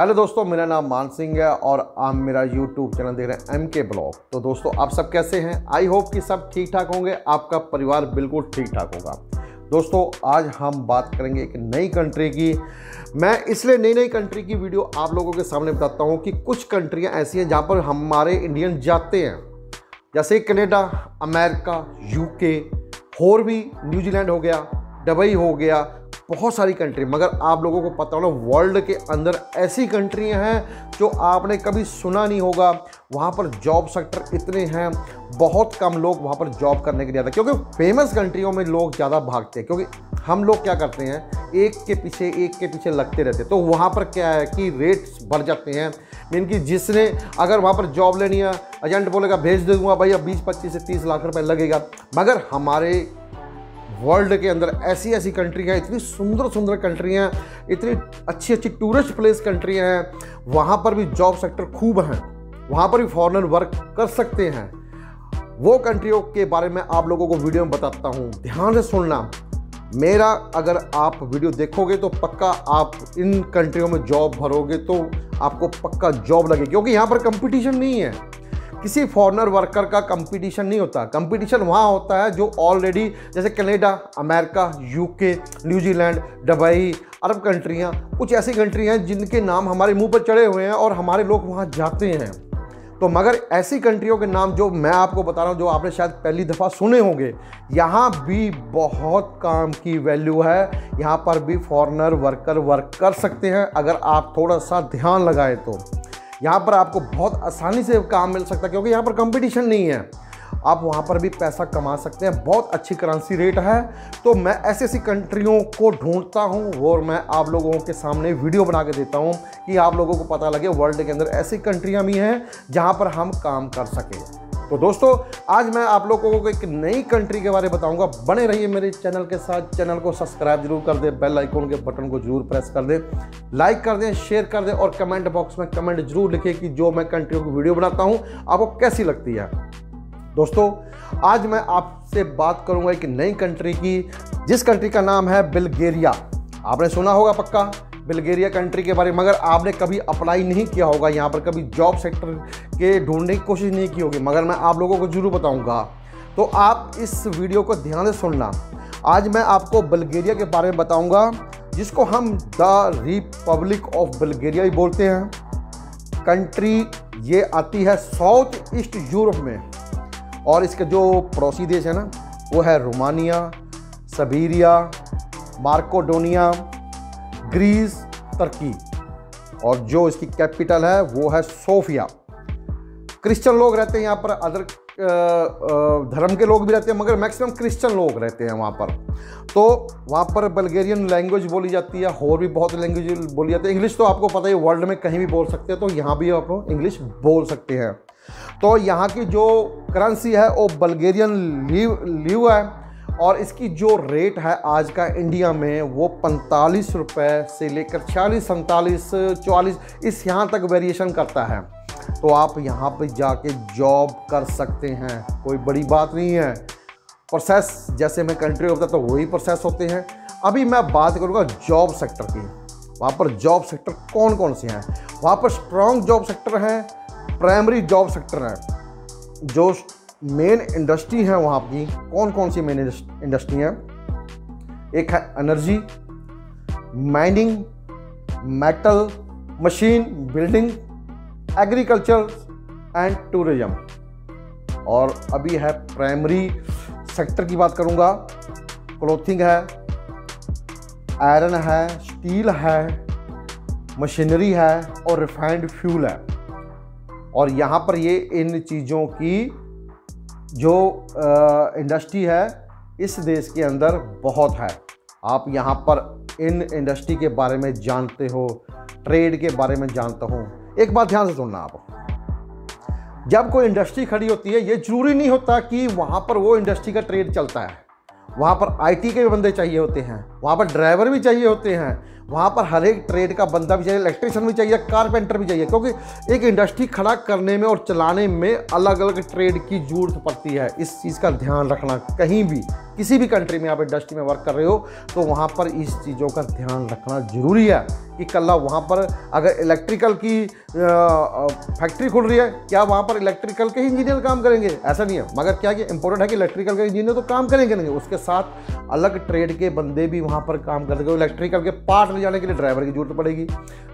Hello दोस्तों, मेरा नाम मान सिंह है और आप मेरा यूट्यूब चैनल देख रहे हैं MK ब्लॉग। तो दोस्तों, आप सब कैसे हैं? आई होप कि सब ठीक ठाक होंगे, आपका परिवार बिल्कुल ठीक ठाक होगा। दोस्तों, आज हम बात करेंगे एक नई कंट्री की। मैं इसलिए नई कंट्री की वीडियो आप लोगों के सामने बताता हूं कि कुछ कंट्रियां ऐसी हैं जहां पर हमारे इंडियन जाते हैं, जैसे कनाडा, अमेरिका, UK, और भी न्यूजीलैंड हो गया, दुबई हो गया, बहुत सारी कंट्री। मगर आप लोगों को पता हो ना, वर्ल्ड के अंदर ऐसी कंट्रियां हैं जो आपने कभी सुना नहीं होगा। वहाँ पर जॉब सेक्टर इतने हैं, बहुत कम लोग वहाँ पर जॉब करने के लिए आते हैं, क्योंकि फेमस कंट्रियों में लोग ज़्यादा भागते हैं। क्योंकि हम लोग क्या करते हैं, एक के पीछे लगते रहते हैं। तो वहाँ पर क्या है कि रेट्स बढ़ जाते हैं। मीन कि जिसने अगर वहाँ पर जॉब लेनी है, एजेंट बोलेगा भेज दे दूँगा भैया, 20, 25 से 30 लाख रुपए लगेगा। मगर हमारे वर्ल्ड के अंदर ऐसी ऐसी कंट्री हैं, इतनी सुंदर कंट्री हैं, इतनी अच्छी टूरिस्ट प्लेस कंट्री हैं, वहाँ पर भी जॉब सेक्टर खूब हैं, वहाँ पर भी फॉरेनर वर्क कर सकते हैं। वो कंट्रियों के बारे में आप लोगों को वीडियो में बताता हूँ, ध्यान से सुनना। मेरा अगर आप वीडियो देखोगे तो पक्का आप इन कंट्रियों में जॉब भरोगे तो आपको पक्का जॉब लगेगी, क्योंकि यहाँ पर कंपटीशन नहीं है। किसी फॉरेनर वर्कर का कंपटीशन नहीं होता। कंपटीशन वहाँ होता है जो ऑलरेडी, जैसे Canada, America, UK, New Zealand, Dubai, अरब कंट्रियाँ, कुछ ऐसी कंट्री हैं जिनके नाम हमारे मुंह पर चढ़े हुए हैं और हमारे लोग वहाँ जाते हैं। तो मगर ऐसी कंट्रियों के नाम जो मैं आपको बता रहा हूँ, जो आपने शायद पहली दफ़ा सुने होंगे, यहाँ भी बहुत काम की वैल्यू है। यहाँ पर भी फॉरेनर वर्कर वर्क कर सकते हैं अगर आप थोड़ा सा ध्यान लगाए तो। यहाँ पर आपको बहुत आसानी से काम मिल सकता है, क्योंकि यहाँ पर कंपटीशन नहीं है। आप वहाँ पर भी पैसा कमा सकते हैं, बहुत अच्छी करेंसी रेट है। तो मैं ऐसी कंट्रियों को ढूंढता हूँ और मैं आप लोगों के सामने वीडियो बना के देता हूँ कि आप लोगों को पता लगे वर्ल्ड के अंदर ऐसी कंट्रियाँ भी हैं जहाँ पर हम काम कर सकें। तो दोस्तों, आज मैं आप लोगों को एक नई कंट्री के बारे में बताऊंगा। बने रहिए मेरे चैनल के साथ। चैनल को सब्सक्राइब जरूर कर दें, बेल आइकन के बटन को जरूर प्रेस कर दें, लाइक कर दें, शेयर कर दें और कमेंट बॉक्स में कमेंट जरूर लिखें कि जो मैं कंट्रियों की वीडियो बनाता हूं आपको कैसी लगती है। दोस्तों, आज मैं आपसे बात करूंगा एक नई कंट्री की, जिस कंट्री का नाम है बुल्गारिया। आपने सुना होगा पक्का बुल्गारिया कंट्री के बारे में, मगर आपने कभी अप्लाई नहीं किया होगा, यहाँ पर कभी जॉब सेक्टर के ढूंढने की कोशिश नहीं की होगी, मगर मैं आप लोगों को जरूर बताऊंगा। तो आप इस वीडियो को ध्यान से सुनना। आज मैं आपको बुल्गारिया के बारे में बताऊंगा, जिसको हम द रिपब्लिक ऑफ बुल्गारिया ही बोलते हैं। कंट्री ये आती है साउथ ईस्ट यूरोप में, और इसके जो पड़ोसी देश है ना, वो है रोमानिया, सर्बिया, मार्कोडोनिया, ग्रीस, तुर्की, और जो इसकी कैपिटल है वो है सोफिया। क्रिश्चियन लोग रहते हैं यहाँ पर, अदर धर्म के लोग भी रहते हैं, मगर मैक्सिमम क्रिश्चियन लोग रहते हैं वहाँ पर। तो वहाँ पर बुल्गारियन लैंग्वेज बोली जाती है, और भी बहुत लैंग्वेज बोली जाती है। इंग्लिश तो आपको पता ही, वर्ल्ड में कहीं भी बोल सकते हैं, तो यहाँ भी आप इंग्लिश बोल सकते हैं। तो यहाँ की जो करेंसी है वो बुल्गारियन लीव है, और इसकी जो रेट है आज का इंडिया में वो 45 रुपये से लेकर 46, 47, 44 इस यहाँ तक वेरिएशन करता है। तो आप यहाँ पे जाके जॉब कर सकते हैं, कोई बड़ी बात नहीं है। प्रोसेस जैसे मैं कंट्री होता तो वही प्रोसेस होते हैं। अभी मैं बात करूँगा जॉब सेक्टर की। वहाँ पर जॉब सेक्टर कौन कौन से हैं? वहाँ पर स्ट्रॉन्ग जॉब सेक्टर हैं, प्राइमरी जॉब सेक्टर हैं। जो मेन इंडस्ट्री है वहाँ की, कौन कौन सी मेन इंडस्ट्री हैं? एक है energy, mining, metal, machine building, agriculture and tourism. और अभी है प्राइमरी सेक्टर की बात करूँगा, क्लोथिंग है, आयरन है, स्टील है, मशीनरी है और रिफाइंड फ्यूल है। और यहाँ पर ये इन चीज़ों की जो इंडस्ट्री है इस देश के अंदर बहुत है। आप यहाँ पर इन इंडस्ट्री के बारे में जानते हो, ट्रेड के बारे में जानते हो। एक बात ध्यान से सुनना आप, जब कोई इंडस्ट्री खड़ी होती है, ये जरूरी नहीं होता कि वहाँ पर वो इंडस्ट्री का ट्रेड चलता है। वहाँ पर IT के भी बंदे चाहिए होते हैं, वहाँ पर ड्राइवर भी चाहिए होते हैं, वहाँ पर हर एक ट्रेड का बंदा भी चाहिए, इलेक्ट्रिशियन भी चाहिए, कारपेंटर भी चाहिए, क्योंकि एक इंडस्ट्री खड़ा करने में और चलाने में अलग अलग ट्रेड की ज़रूरत पड़ती है। इस चीज़ का ध्यान रखना, कहीं भी किसी भी कंट्री में आप इंडस्ट्री में वर्क कर रहे हो तो वहाँ पर इस चीज़ों का ध्यान रखना ज़रूरी है कि कल वहाँ पर अगर इलेक्ट्रिकल की फैक्ट्री खुल रही है, क्या वहाँ पर इलेक्ट्रिकल के इंजीनियर काम करेंगे? ऐसा नहीं है, मगर क्या कि इंपॉर्टेंट है कि इलेक्ट्रिकल के इंजीनियर तो काम करेंगे नहीं, उसके साथ अलग ट्रेड के बंदे भी वहाँ पर काम करेंगे। इलेक्ट्रिकल के पार्ट ले जाने के लिए ड्राइवर की जरूरत पड़ेगी,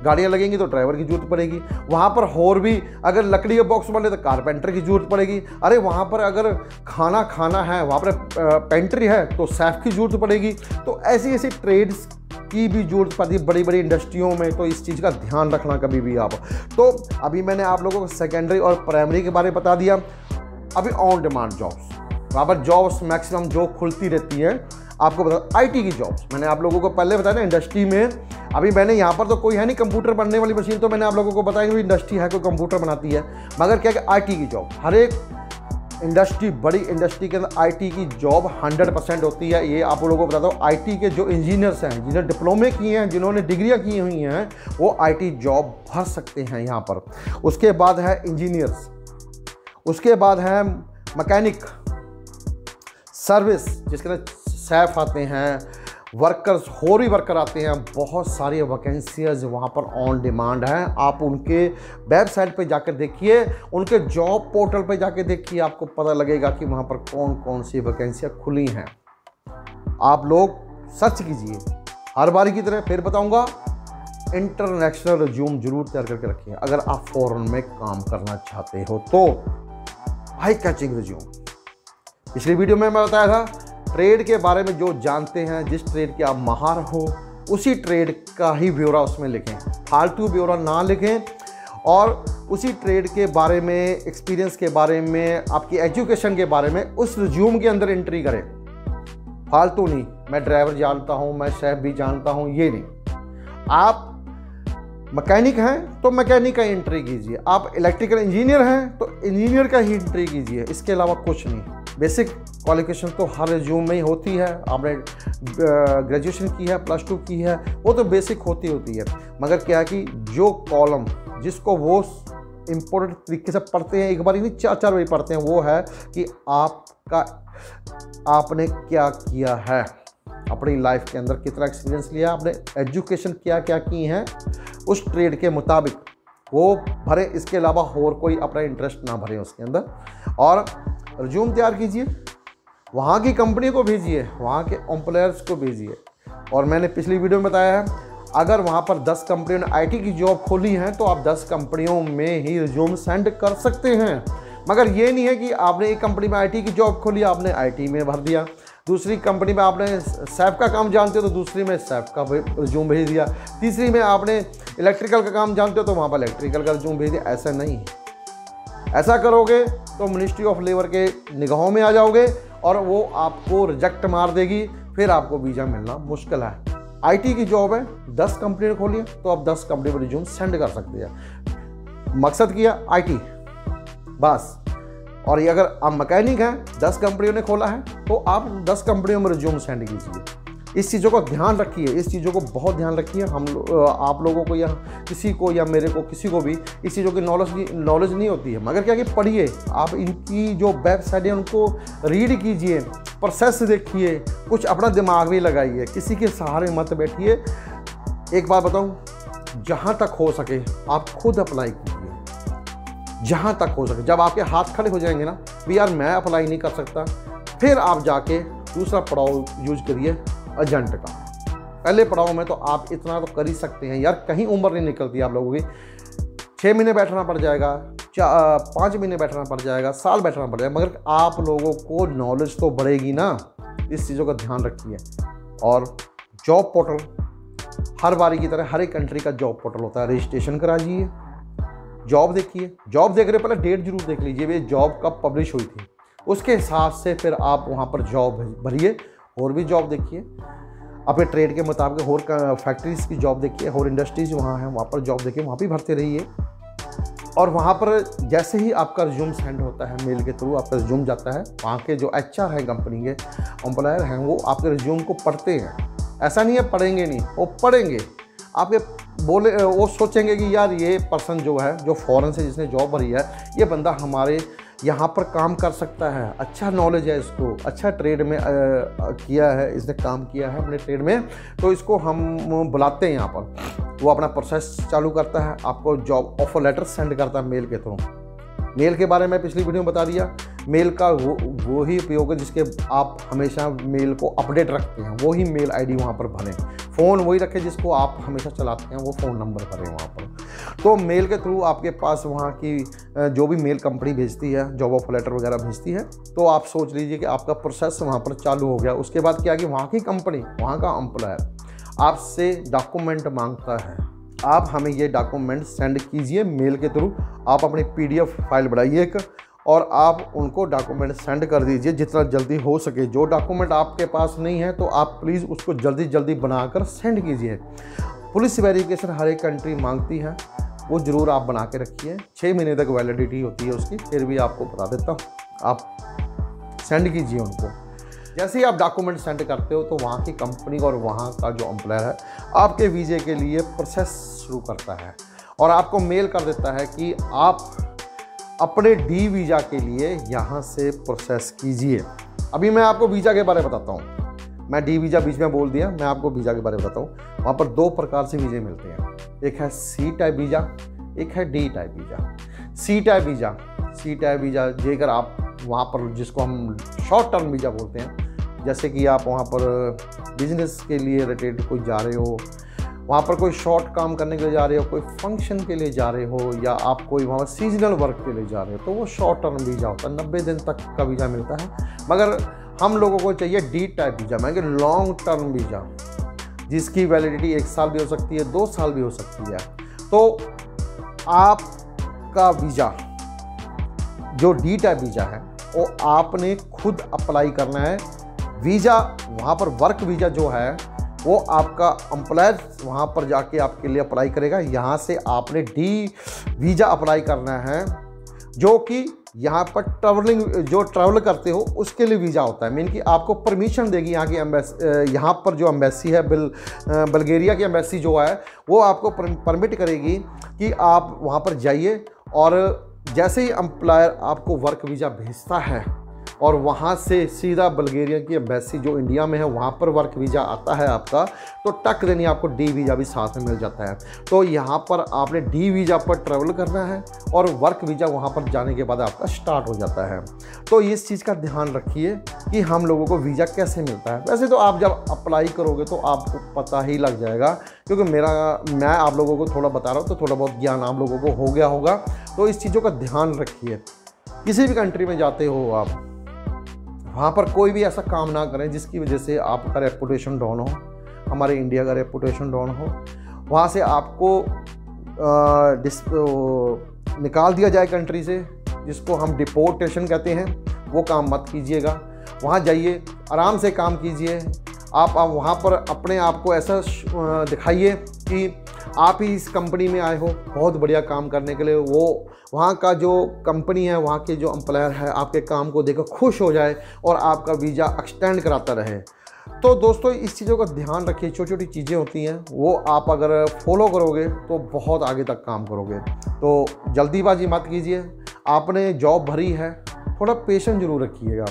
गाड़ियाँ लगेंगी तो ड्राइवर की जरूरत पड़ेगी। वहाँ पर और भी अगर लकड़ी के बॉक्स बने तो कारपेंटर की जरूरत पड़ेगी। अरे वहाँ पर अगर खाना खाना है, वहाँ पर पेंट्री है तो शेफ की जरूरत पड़ेगी। तो ऐसी ऐसी ट्रेड्स की भी जरूरत पड़ती है बड़ी बड़ी इंडस्ट्रियों में, तो इस चीज़ का ध्यान रखना कभी भी आप। तो अभी मैंने आप लोगों को सेकेंडरी और प्राइमरी के बारे में बता दिया। अभी ऑन डिमांड जॉब्स, वहाँ पर जॉब्स मैक्सिमम जो खुलती रहती हैं, आपको बता आईटी की जॉब्स मैंने आप लोगों को पहले बताया ना इंडस्ट्री में। अभी मैंने यहाँ पर तो कोई है नहीं कंप्यूटर बनने वाली मशीन, तो मैंने आप लोगों को बताया नहीं इंडस्ट्री है कोई कंप्यूटर बनाती है, मगर क्या कि आईटी की जॉब, हर एक इंडस्ट्री, बड़ी इंडस्ट्री के अंदर आईटी की जॉब 100% होती है। ये आप लोगों को बताता हूँ, आईटी के जो इंजीनियर्स हैं, जिन्होंने डिप्लोमे किए हैं, जिन्होंने डिग्रियाँ की हुई हैं, वो आईटी जॉब भर सकते हैं यहाँ पर। उसके बाद है इंजीनियर्स, उसके बाद है मैकेनिक, सर्विस जिसके अंदर शेफ आते हैं, वर्कर्स, और भी वर्कर आते हैं। बहुत सारी वैकेंसीज वहाँ पर ऑन डिमांड हैं। आप उनके वेबसाइट पे जाकर देखिए, उनके जॉब पोर्टल पे जाकर देखिए, आपको पता लगेगा कि वहाँ पर कौन कौन सी वैकेंसियाँ खुली हैं। आप लोग सर्च कीजिए। हर बारी की तरह फिर बताऊँगा, इंटरनेशनल रिज्यूम जरूर तैयार करके रखिए अगर आप फॉरेन में काम करना चाहते हो तो। हाई कैचिंग रिज्यूम, पिछली वीडियो में मैं बताया था ट्रेड के बारे में, जो जानते हैं, जिस ट्रेड के आप माहिर हो उसी ट्रेड का ही ब्यौरा उसमें लिखें, फालतू ब्यौरा ना लिखें। और उसी ट्रेड के बारे में, एक्सपीरियंस के बारे में, आपकी एजुकेशन के बारे में उस रिज्यूम के अंदर एंट्री करें। फालतू नहीं, मैं ड्राइवर जानता हूँ, मैं शेफ भी जानता हूँ, ये नहीं। आप मैकेनिक हैं तो मैकेनिक का एंट्री कीजिए, आप इलेक्ट्रिकल इंजीनियर हैं तो इंजीनियर का ही एंट्री कीजिए, इसके अलावा कुछ नहीं। बेसिक क्वालिफिकेशन तो हर रिज्यूम में ही होती है, आपने ग्रेजुएशन की है, +2 की है, वो तो बेसिक होती है। मगर क्या है कि जो कॉलम जिसको वो इम्पोर्टेंट तरीके से पढ़ते हैं, एक बार ही नहीं 4-4 बार पढ़ते हैं, वो है कि आपने क्या किया है अपनी लाइफ के अंदर, कितना एक्सपीरियंस लिया आपने, एजुकेशन क्या क्या की हैं उस ट्रेड के मुताबिक वो भरें। इसके अलावा और कोई अपना इंटरेस्ट ना भरें उसके अंदर। और रिज्यूम तैयार कीजिए, वहाँ की कंपनी को भेजिए, वहाँ के एम्प्लॉयर्स को भेजिए। और मैंने पिछली वीडियो में बताया है, अगर वहाँ पर 10 कंपनियों ने आईटी की जॉब खोली हैं तो आप 10 कंपनियों में ही रिज्यूम सेंड कर सकते हैं। मगर ये नहीं है कि आपने एक कंपनी में आईटी की जॉब खोली, आपने आईटी में भर दिया, दूसरी कंपनी में आपने शेफ का काम जानते हो तो दूसरी में शेफ का रिज्यूम भेज दिया, तीसरी में आपने इलेक्ट्रिकल का काम जानते हो तो वहाँ पर इलेक्ट्रिकल का रिज्यूम भेज दिया। ऐसा नहीं, ऐसा करोगे तो मिनिस्ट्री ऑफ लेबर के निगाहों में आ जाओगे और वो आपको रिजेक्ट मार देगी, फिर आपको वीज़ा मिलना मुश्किल है। आईटी की जॉब है, 10 कंपनी ने खोली है तो आप 10 कंपनी में रिज्यूम सेंड कर सकते हैं। मकसद किया आईटी बस। और ये अगर आप मैकेनिक हैं, 10 कंपनियों ने खोला है तो आप 10 कंपनियों में रिज्यूम सेंड कीजिए। इस चीज़ों का ध्यान रखिए, इस चीज़ों को बहुत ध्यान रखिए। आप लोगों को या किसी को या मेरे को, किसी को भी इस चीज़ों की नॉलेज नहीं होती है। मगर क्या कि पढ़िए, आप इनकी जो वेबसाइट है उनको रीड कीजिए, प्रोसेस देखिए, कुछ अपना दिमाग भी लगाइए, किसी के सहारे मत बैठिए। एक बात बताऊँ, जहाँ तक हो सके आप खुद अप्लाई कीजिए, जहाँ तक हो सके। जब आपके हाथ खड़े हो जाएंगे ना भी यार मैं अप्लाई नहीं कर सकता, फिर आप जाके दूसरा पड़ाव यूज करिए एजेंट का। पहले पड़ाव में तो आप इतना तो कर ही सकते हैं यार, कहीं उम्र नहीं निकलती आप लोगों की। 6 महीने बैठना पड़ जाएगा, 5 महीने बैठना पड़ जाएगा, साल बैठना पड़ जाएगा, मगर आप लोगों को नॉलेज तो बढ़ेगी ना। इस चीज़ों का ध्यान रखिए। और जॉब पोर्टल हर बारी की तरह हर एक कंट्री का जॉब पोर्टल होता है, रजिस्ट्रेशन कराइए, जॉब देखिए। जॉब देख रहे पहले डेट जरूर देख लीजिए भी जॉब कब पब्लिश हुई थी, उसके हिसाब से फिर आप वहाँ पर जॉब भरिए। और भी जॉब देखिए अपने ट्रेड के मुताबिक, और फैक्ट्रीज़ की जॉब देखिए, और इंडस्ट्रीज़ वहाँ हैं वहाँ पर जॉब देखिए, वहाँ भी भरते रहिए। और वहाँ पर जैसे ही आपका रिज्यूम सेंड होता है, मेल के थ्रू आपका रिज्यूम जाता है, वहाँ के जो HR हैं, कंपनी के एम्प्लॉयर हैं, वो आपके रिज्यूम को पढ़ते हैं। ऐसा नहीं है पढ़ेंगे नहीं, वो पढ़ेंगे। आपके बोले वो सोचेंगे कि यार ये पर्सन जो है, जो फ़ॉरेन से जिसने जॉब भरी है, ये बंदा हमारे यहाँ पर काम कर सकता है, अच्छा नॉलेज है इसको, अच्छा ट्रेड में किया है, इसने काम किया है अपने ट्रेड में, तो इसको हम बुलाते हैं यहाँ पर। वो अपना प्रोसेस चालू करता है, आपको जॉब ऑफर लेटर सेंड करता है मेल के थ्रू। मेल के बारे में पिछली वीडियो में बता दिया। मेल का वो ही उपयोग है जिसके आप हमेशा मेल को अपडेट रखते हैं, वो ही मेल आईडी वहाँ पर भरें। फ़ोन वही रखें जिसको आप हमेशा चलाते हैं, वो फ़ोन नंबर भरें वहाँ पर। तो मेल के थ्रू आपके पास वहाँ की जो भी मेल कंपनी भेजती है, जॉब ऑफर लेटर वगैरह भेजती है, तो आप सोच लीजिए कि आपका प्रोसेस वहाँ पर चालू हो गया। उसके बाद क्या कि वहाँ की कंपनी, वहाँ का एम्प्लॉयर आपसे डॉक्यूमेंट मांगता है, आप हमें ये डॉक्यूमेंट सेंड कीजिए मेल के थ्रू। आप अपनी PDF फाइल बढ़ाइए एक, और आप उनको डॉक्यूमेंट सेंड कर दीजिए जितना जल्दी हो सके। जो डॉक्यूमेंट आपके पास नहीं है तो आप प्लीज़ उसको जल्दी जल्दी बनाकर सेंड कीजिए। पुलिस वेरिफिकेशन हर एक कंट्री मांगती है, वो ज़रूर आप बना के रखिए। 6 महीने तक वैलिडिटी होती है उसकी, फिर भी आपको बता देता हूँ, आप सेंड कीजिए उनको। जैसे ही आप डॉक्यूमेंट सेंड करते हो तो वहाँ की कंपनी और वहाँ का जो एम्प्लॉयर है आपके वीज़े के लिए प्रोसेस शुरू करता है और आपको मेल कर देता है कि आप अपने D वीज़ा के लिए यहाँ से प्रोसेस कीजिए। अभी मैं आपको वीज़ा के बारे में बताता हूँ। मैं D वीज़ा बीच में बोल दिया, मैं आपको वीज़ा के बारे में बताता हूँ। वहाँ पर 2 प्रकार से वीज़े मिलते हैं, एक है C टाइप वीज़ा, एक है D type visa. C type visa जेकर आप वहाँ पर, जिसको हम शॉर्ट टर्म वीज़ा बोलते हैं, जैसे कि आप वहाँ पर बिजनेस के लिए रिलेटेड कोई जा रहे हो, वहाँ पर कोई शॉर्ट काम करने के लिए जा रहे हो, कोई फंक्शन के लिए जा रहे हो, या आप कोई वहाँ सीजनल वर्क के लिए जा रहे हो, तो वो शॉर्ट टर्म वीज़ा होता है, 90 दिन तक का वीज़ा मिलता है। मगर हम लोगों को चाहिए D टाइप वीज़ा, मैं कि लॉन्ग टर्म वीज़ा, जिसकी वैलिडिटी 1 साल भी हो सकती है, 2 साल भी हो सकती है। तो आपका वीज़ा जो D टाइप वीज़ा है वो आपने खुद अप्लाई करना है। वीज़ा वहाँ पर वर्क वीज़ा जो है वो आपका एम्प्लॉयर वहाँ पर जाके आपके लिए अप्लाई करेगा। यहाँ से आपने D वीज़ा अप्लाई करना है, जो कि यहाँ पर ट्रैवल करते हो उसके लिए वीज़ा होता है। मीन कि आपको परमिशन देगी यहाँ की यहाँ पर जो एम्बेसी है, बल्गेरिया की एम्बेसी जो है, वो आपको परमिट करेगी कि आप वहाँ पर जाइए। और जैसे ही एम्प्लॉयर आपको वर्क वीज़ा भेजता है और वहाँ से सीधा बल्गेरिया की एम्बेसी जो इंडिया में है वहाँ पर वर्क वीज़ा आता है आपका, तो टक देनी आपको D वीज़ा भी साथ में मिल जाता है। तो यहाँ पर आपने D वीज़ा पर ट्रैवल करना है और वर्क वीज़ा वहाँ पर जाने के बाद आपका स्टार्ट हो जाता है। तो इस चीज़ का ध्यान रखिए कि हम लोगों को वीज़ा कैसे मिलता है। वैसे तो आप जब अप्लाई करोगे तो आपको पता ही लग जाएगा, क्योंकि मैं आप लोगों को थोड़ा बता रहा हूँ तो थोड़ा बहुत ज्ञान आप लोगों को हो गया होगा। तो इस चीज़ों का ध्यान रखिए। किसी भी कंट्री में जाते हो आप, वहाँ पर कोई भी ऐसा काम ना करें जिसकी वजह से आपका रेपुटेशन डाउन हो, हमारे इंडिया का रेपुटेशन डाउन हो, वहाँ से आपको निकाल दिया जाए कंट्री से, जिसको हम डिपोर्टेशन कहते हैं। वो काम मत कीजिएगा। वहाँ जाइए, आराम से काम कीजिए। आप वहाँ पर अपने आप को ऐसा दिखाइए कि आप ही इस कंपनी में आए हो बहुत बढ़िया काम करने के लिए। वो वहाँ का जो कंपनी है, वहाँ के जो एम्प्लॉयर है, आपके काम को देखकर खुश हो जाए और आपका वीज़ा एक्सटेंड कराता रहे। तो दोस्तों इस चीज़ों का ध्यान रखिए। छोटी छोटी चीज़ें होती हैं, वो आप अगर फॉलो करोगे तो बहुत आगे तक काम करोगे। तो जल्दीबाजी मत कीजिए। आपने जॉब भरी है, थोड़ा पेशेंस जरूर रखिएगा।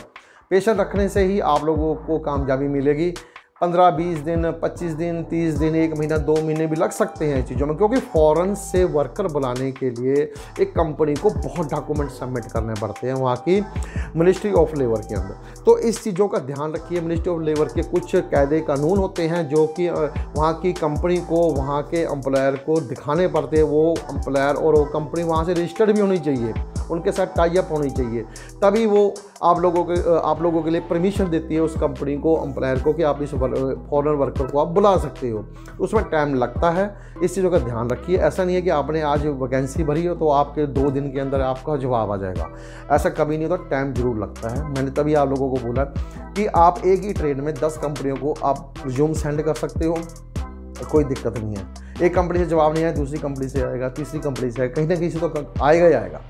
पेशेंस रखने से ही आप लोगों को कामयाबी मिलेगी। 15-20 दिन, 25 दिन, 30 दिन, 1 महीना, 2 महीने भी लग सकते हैं चीज़ों में, क्योंकि फ़ॉरेन से वर्कर बुलाने के लिए एक कंपनी को बहुत डॉक्यूमेंट सबमिट करने पड़ते हैं वहाँ की मिनिस्ट्री ऑफ लेबर के अंदर। तो इस चीज़ों का ध्यान रखिए। मिनिस्ट्री ऑफ लेबर के कुछ कायदे कानून होते हैं जो कि वहाँ की कंपनी को, वहाँ के एम्प्लॉयर को दिखाने पड़ते हैं। वो एम्प्लॉयर और वो कंपनी वहाँ से रजिस्टर्ड भी होनी चाहिए, उनके साथ टाई अप होनी चाहिए, तभी वो आप लोगों के लिए परमिशन देती है उस कंपनी को, एम्प्लॉयर को, कि आप इस फॉरेन वर्कर को आप बुला सकते हो। उसमें टाइम लगता है। इस चीज़ों का ध्यान रखिए। ऐसा नहीं है कि आपने आज वैकेंसी भरी हो तो आपके 2 दिन के अंदर आपका जवाब आ जाएगा, ऐसा कभी नहीं होता। टाइम जरूर लगता है। मैंने तभी आप लोगों को बोला कि आप एक ही ट्रेड में 10 कंपनियों को आप रिज्यूम सेंड कर सकते हो, कोई दिक्कत नहीं है। एक कंपनी से जवाब नहीं आया, दूसरी कंपनी से आएगा, तीसरी कंपनी से आएगा, कहीं ना कहीं से तो आएगा ही आएगा।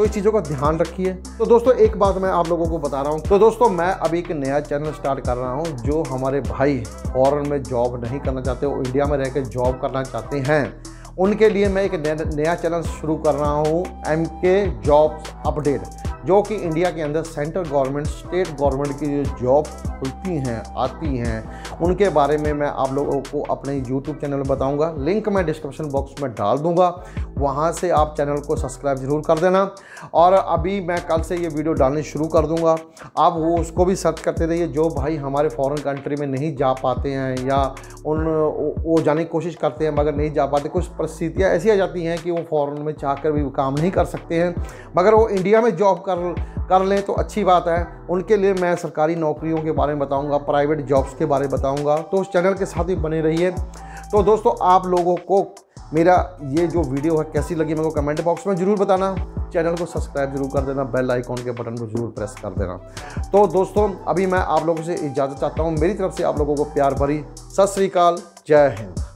तो इस चीज़ों का ध्यान रखिए। तो दोस्तों एक बात मैं आप लोगों को बता रहा हूँ, तो दोस्तों मैं अभी एक नया चैनल स्टार्ट कर रहा हूँ। जो हमारे भाई फॉरेन में जॉब नहीं करना चाहते, वो इंडिया में रह के जॉब करना चाहते हैं, उनके लिए मैं एक नया चैनल शुरू कर रहा हूँ, MK जॉब्स अपडेट, जो कि इंडिया के अंदर सेंट्रल गवर्नमेंट, स्टेट गवर्नमेंट की जो जॉब खुलती हैं, आती हैं, उनके बारे में मैं आप लोगों को अपने यूट्यूब चैनल में बताऊंगा। लिंक मैं डिस्क्रिप्शन बॉक्स में डाल दूंगा, वहां से आप चैनल को सब्सक्राइब जरूर कर देना। और अभी मैं कल से ये वीडियो डालनी शुरू कर दूंगा, आप वो उसको भी सर्च करते रहिए। जो भाई हमारे फॉरेन कंट्री में नहीं जा पाते हैं या वो जाने की कोशिश करते हैं मगर नहीं जा पाते, कुछ परिस्थितियाँ ऐसी आ जाती हैं कि वो फॉरेन में चाहकर भी काम नहीं कर सकते हैं, मगर वो इंडिया में जॉब कर लें तो अच्छी बात है। उनके लिए मैं सरकारी नौकरियों के बारे में बताऊंगा, प्राइवेट जॉब्स के बारे में बताऊंगा, तो उस चैनल के साथ ही बने रहिए। तो दोस्तों आप लोगों को मेरा ये जो वीडियो है कैसी लगी मेरे को कमेंट बॉक्स में ज़रूर बताना। चैनल को सब्सक्राइब जरूर कर देना, बेल आइकॉन के बटन को जरूर प्रेस कर देना। तो दोस्तों अभी मैं आप लोगों से इजाज़त चाहता हूँ। मेरी तरफ से आप लोगों को प्यार भरी सत श्री अकाल, जय हिंद।